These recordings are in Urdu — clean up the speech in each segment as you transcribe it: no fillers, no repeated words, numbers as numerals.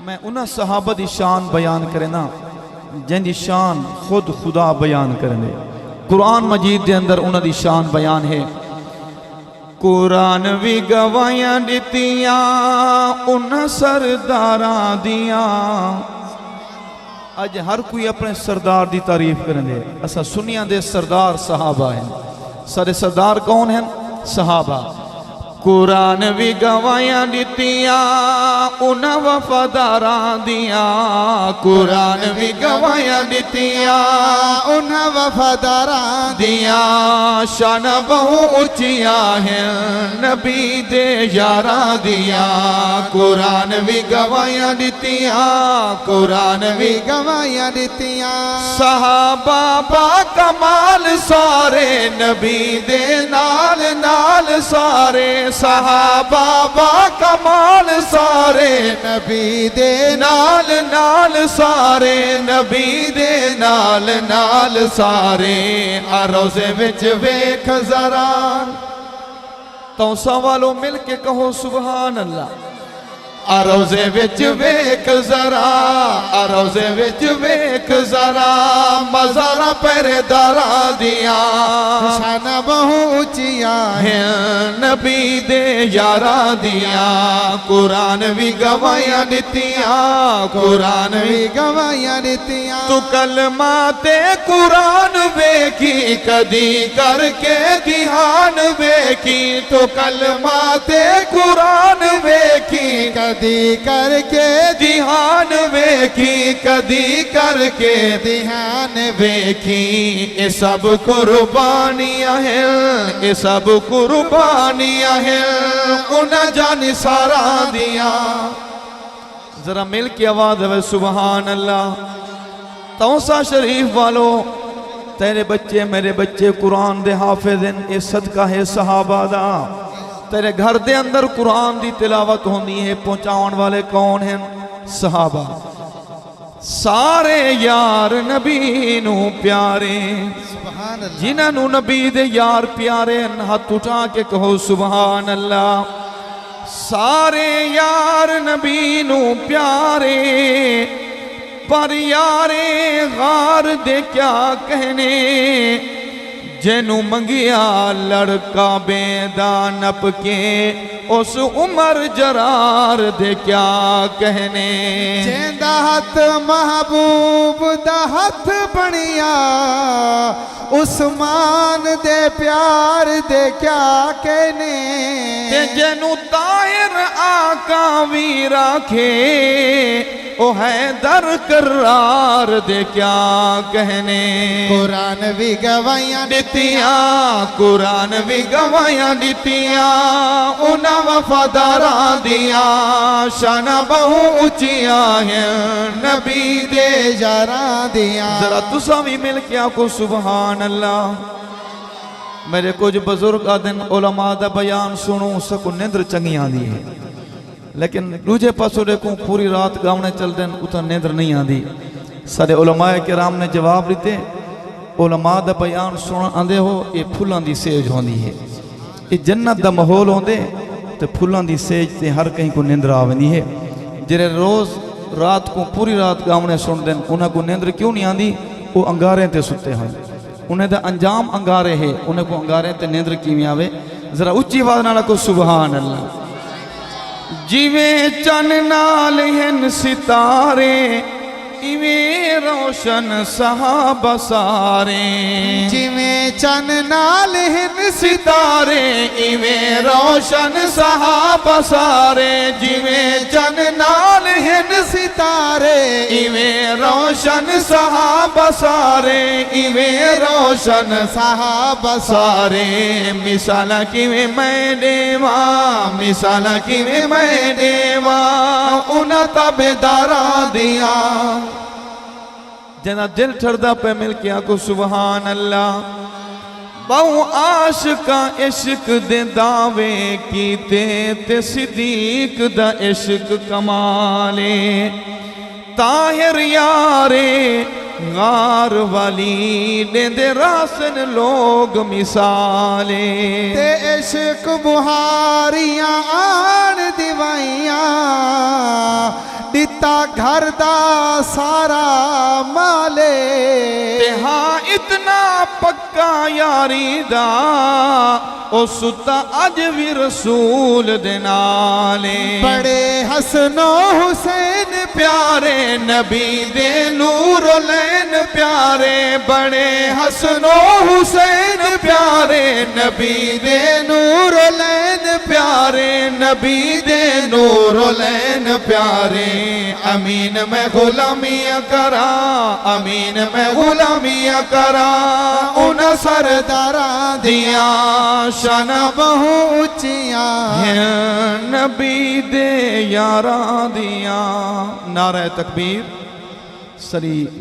میں انہاں صحابہ دی شان بیان کرنا جن دی شان خود خدا بیان کرنے قرآن مجید دے اندر انہاں دی شان بیان ہے قرآن بھی گوائیاں دیتیاں انہاں سرداراں دیاں آج ہر کوئی اپنے سردار دی تعریف کرنے اسا سنیاں دے سردار صحابہ ہیں سارے سردار کون ہیں صحابہ قرآن بھی گوائیاں دیتیاں انہاں وفاداراں دیاں قرآن بھی گوائیاں دیتیاں انہاں وفاداراں دیاں شان بہو اچھیاں ہیں نبی دے یاراں دیاں قرآن بھی گوائیاں دیتیاں قرآن بھی گوائیاں دیتیاں صحابہ با کمال سارے نبی دے نال نال سارے صحابہ با کمال سارے نبی دے نال نال سارے نبی دے نال نال سارے روزے وچ ویکھ ذرا تو سوالو مل کے کہو سبحان اللہ روزے وچ ویکھ ذرا روزے وچ ویکھ ذرا مزارا پہریداراں دیاں شان بہو اچھیاں ہیں نبی دے یاراں دیاں قرآن بھی گوائیاں دیتیاں قرآن بھی گوائیاں دیتیاں تو کلمات قرآن ویکھی کدی کر کے دھیان ویکھی تو کلمات قرآن ویکھی کدی کر کے دھیان ویکھی کدی کر کے دھیان ویکھی اے سب قربانیاں ہیں اے سب قربانیاں ہیں انہاں جان سارا دیاں ذرا مل کی آواز ہے سبحان اللہ توسا شریف والو تیرے بچے میرے بچے قرآن دے حافظ ہیں اے صدقہ ہے صحابہ دا تیرے گھر دے اندر قرآن دی تلاوت ہوندی ہے پہنچاؤن والے کون ہیں صحابہ سارے یار نبی نو پیارے سبحان اللہ جنہاں نو نبی دے یار پیارے ہاتھ اٹھا کے کہو سبحان اللہ سارے یار نبی نو پیارے پر یارے غار دے کیا کہنے جنو منگیا لڑکا بیدانپ کے اس عمر جرار دے کیا کہنے جیندہ ہاتھ محبوب دا ہاتھ بنیا عثمان دے پیار دے کیا کہنے تے جنو طاہر آقا وی راکھے او حیدر کرار دے کیا کہنے قرآن بھی گوائیاں دیتیاں قرآن بھی گوائیاں دیتیاں انہاں وفاداراں دیاں شان بہو اچھیاں ہیں نبی دے یاراں دیاں ذرا تسا بھی مل کے آکو سبحان اللہ میرے کچھ بزرگ آدن علماء دا بیان سنوں سکو نیندر چنگیاں دی ہے لیکن دوجے پاسو دیکھوں پوری رات گاؤنے چل دیں اتنا نیندر نہیں آدھی سارے علماء کرام نے جواب دیتے علماء دا بیان سننا آندے ہو یہ پھولان دی سیج ہوندی ہے یہ جنت دا ماحول ہوندے تو پھولان دی سیج تے ہر کہیں کو نیندر آوندی ہے جرے روز رات کو پوری رات گاؤنے سن دیں انہاں کو نیندر کیوں نہیں آندی وہ انگاریں تے ستے ہیں انہیں دا انجام انگارے ہے انہیں کو انگاریں تے نیندر کیویں آوے ذرا اچھی آواز نال کو سبحان اللہ جیویں چن نال ہن ستارے ایویں روشن صحابہ سارے جویں چن نال ہن ستارے ایویں روشن صحابہ سارے جیویں چن نال ہن ستارے ایویں روشن صحابہ سارے ایویں روشن صحابہ سارے مثالہ کیویں میں دیواں مثالہ کیویں میں دیواں انہاں تابعداراں دیاں جنا دل ٹھردہ پہ مل کے آکو سبحان اللہ بہو عاشقاں عشق دے دعوے کیتے تے صدیق دا عشق کمالے طاہر یارے غار والی دے راسن لوگ مثالے تے عشق بہاریاں آن دیوائیاں ਕੀਤਾ ਘਰ ਦਾ ਸਾਰਾ ਮਾਲੇ ਤੇ ਹਾਂ ਇਤਨਾ ਪੱਕਾ ਯਾਰੀ ਦਾ ਉਹ ਸੁੱਤਾ ਅੱਜ ਵੀ ਰਸੂਲ ਦੇ ਨਾਲੇ ਬੜੇ ਹਸਨੋ ਹੁਸੈਨ ਪਿਆਰੇ ਨਬੀ ਦੇ ਨੂਰੋ ਲੈਨ ਪਿਆਰੇ ਬੜੇ ਹਸਨੋ ਹੁਸੈਨ ਪਿਆਰੇ ਨਬੀ ਦੇ ਨੂਰੋ ਲੈਨ ਪਿਆਰੇ ਨਬੀ ਦੇ ਨੂਰੋ ਲੈਨ ਪਿਆਰੇ ਅਮੀਨ ਮੈਂ ਗੁਲਾਮੀਆਂ ਕਰਾਂ ਅਮੀਨ ਮੈਂ ਗੁਲਾਮੀਆਂ ਕਰਾਂ ਉਹਨਾਂ ਸਰਦਾਰਾਂ ਦੀਆਂ ਸ਼ਾਨਾਂ ਬਹੁ ਉੱਚੀਆਂ ਨਬੀ ਦੇ ਯਾਰਾਂ ਦੀਆਂ ਨਾਰਾ ਤਕਬੀਰ ਸਰੀ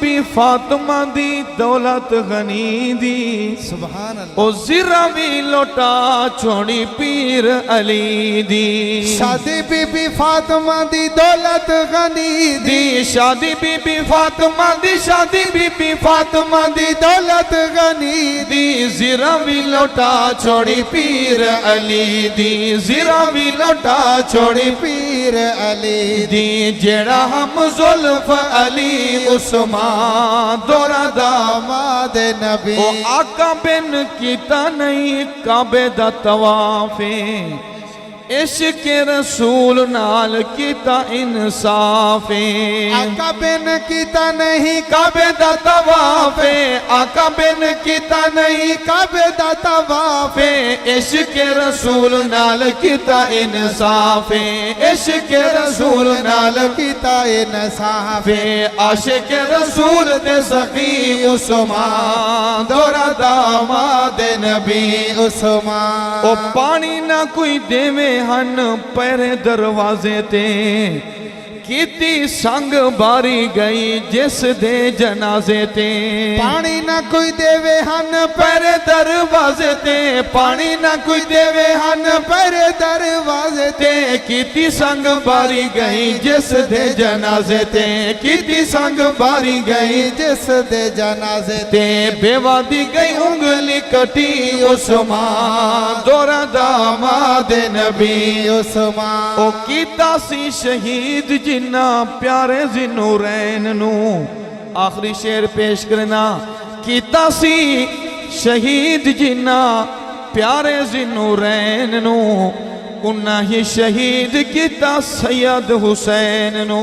بی فاطمہ دی دولت غنی دی سبحان اللہ او زرہ بھی لوٹا چھوڑی پیر علی دی شادی بی بی فاطمہ دی دولت غنی دی شادی بی بی فاطمہ دی شادی بی بی فاطمہ دی دولت غنی دی زرہ بھی لوٹا چھوڑی پیر علی دی زرہ بھی لوٹا چھوڑی پیر علی دی جیڑا ہم زلف علی عثمان دورہ داماد نبی او آقا بن کیتا نہیں کعبے دا طوافیں عشق رسول نال کیتا انصافیں آقا بن کیتا نہیں کعبے دا طوافیں آقا بن کیتا نہیں کعبے دا طوافیں عشق رسول نال کیتا انصافیں عشق رسول نال کیتا انصاف عاشق رسول دے سخی عثمان دورہ داماد نبی عثمان او پانی نہ کوئی دے میں ہن پیرے دروازے تے کیتی سنگ باری گئی جس دے جنازے تے پانی نہ کوئی دے وے ہن پیرے دروازے تے پانی نہ کوئی دے وے ہن پر دروازے تے کیتی سنگ باری گئی جس دے جنازے تے کیتی سنگ باری گئی جس دے جنازے تے بیوہ دی گئی انگلی کٹی عثمان دورہ داماد نبی عثمان او کیتا سی شہید جنہ پیارے ذنورین نو آخری شعر پیش کرنا کیتا سی شہید جنہ پیارے ذنورین نو انہا ہی شہید کیتا سید حسین نو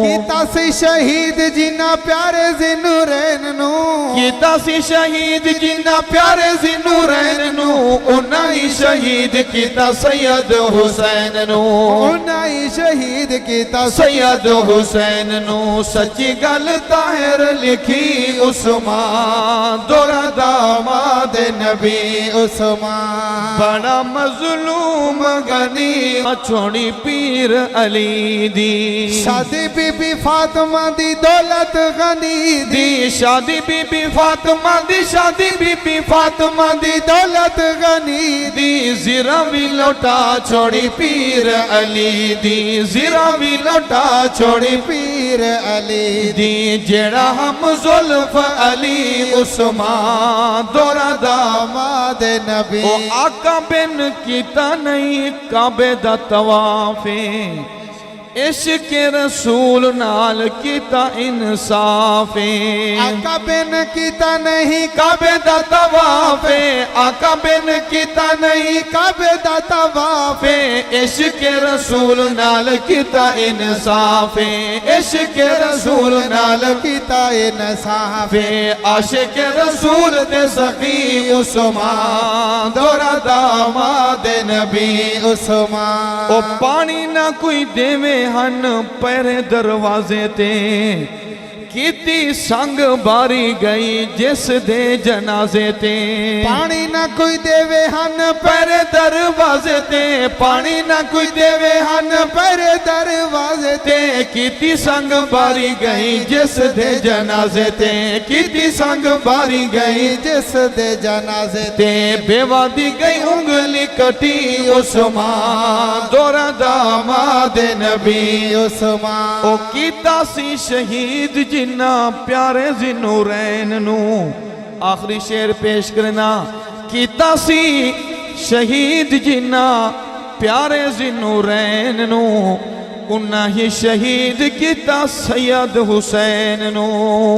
کیتا سی شہید جنہ پیارے ذنورین نو کیتا سی شہید جنہ پیارے ذنورین نو انہا ہی شہید کیتا سید حسین نو انہا ہی شہید کیتا سید حسین نو سچی گل طاہر لکھی عثمان دورہ داماد نبی عثمان بڑا مظلوم غنی چھوڑی پیر علی دی شادی بی بی فاطمہ دی دولت غنی دی شادی بی بی فاطمہ دی شادی بی بی فاطمہ دی دولت غنی دی زرہ بھی لوٹا چھوڑی پیر علی دی زرہ بھی لوٹا چھوڑی پیر علی دی جیڑا ہم زلف علی عثمان دورہ داماد نبی او آقا بن کیتا نہیں کعبے دا طوافیں عشق رسول نال کیتا انصافیں آقا بن کیتا نہیں کعبے دا طوافیں آقا بن کیتا نہیں کعبے دا طوافیں عشق رسول نال کیتا انصافیں عشق رسول نال کیتا انصاف عاشق رسول دے سخی عثمان دورہ داماد نبی عثمان او پانی نہ کوئی دے میں ہن پیرے دروازے تے کیتی سنگ باری گئی جس دے جنازے تے پانی نہ کوئی دے وے ہن پیرے دروازے تے پانی نہ کوئی دے وے ہن پر دروازے تے کیتی سنگ باری گئی جس دے جنازے تے کیتی سنگ باری گئی جس دے جنازے تے بیوہ دی گئی انگلی کٹی عثمان دورہ داماد نبی عثمان او کیتا سی شہید جنہ پیارے ذنورین نو آخری شعر پیش کرنا کیتا سی شہید جنہ پیارے ذنورین نو انہا ہی شہید کیتا سید حسین نو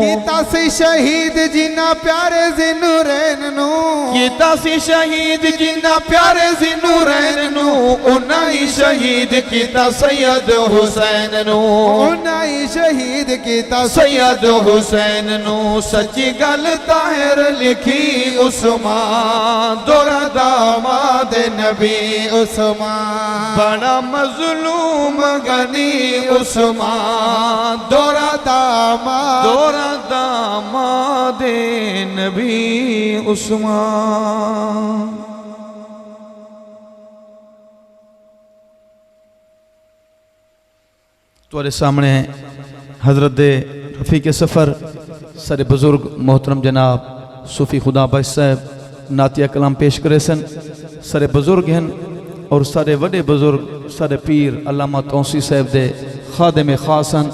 کیتا سی شہید جنہ پیارے ذنورین نو کیتا سی شہید جنہ پیارے ذنورین نو انہا ہی شہید کیتا سید حسین نو انہا ہی شہید کیتا سید حسین نو سچی گل طاہر لکھی عثمان دورہ داماد نبی عثمان بڑا مظلوم غنی عثمان دورہ داماد نبی عثمان تمہارے سامنے حضرت رفیق سفر سارے بزرگ محترم جناب صوفی خدا بخش صاحب نعتیہ کلام پیش کرے سن. سارے بزرگ ہیں اور سارے وڈے بزرگ سارے پیر علامہ توسی صاحب دے خادم خاص ہیں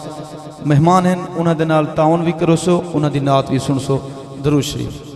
مہمان ہیں. انہاں دے نال تعاون بھی کرو سو, انہاں دی نعت بھی سن سو. درود شریف.